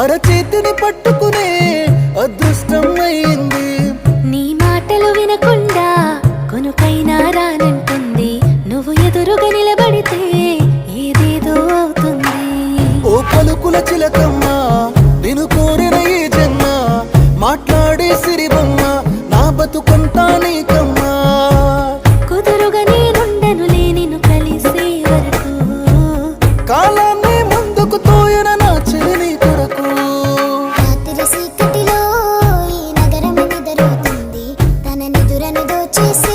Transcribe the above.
అరచేతిని పట్టుకునే అదృష్టం అయింది. నీ మాటలు వినకుండా కొనుకైనా రానంటుంది. నువ్వు ఎదురుగా నిలబడితే ఏదేదో అవుతుంది. ఓ పలుకుల చిలకమ్మ నేను కోరిన ఈ జన్మ, మాట్లాడే సిరిబొమ్మ నా బతుకంతా నీకమ్మా. కుదురుగా నేనుండనులే నిన్ను కలిసే వరకు, కాలాన్ని ముందుకు తోయన నా చెలి కొరకు. రాత్రి చీకటిలో ఈ నగరం నిద్రపోతుంది, తన నిదురను దోచేసి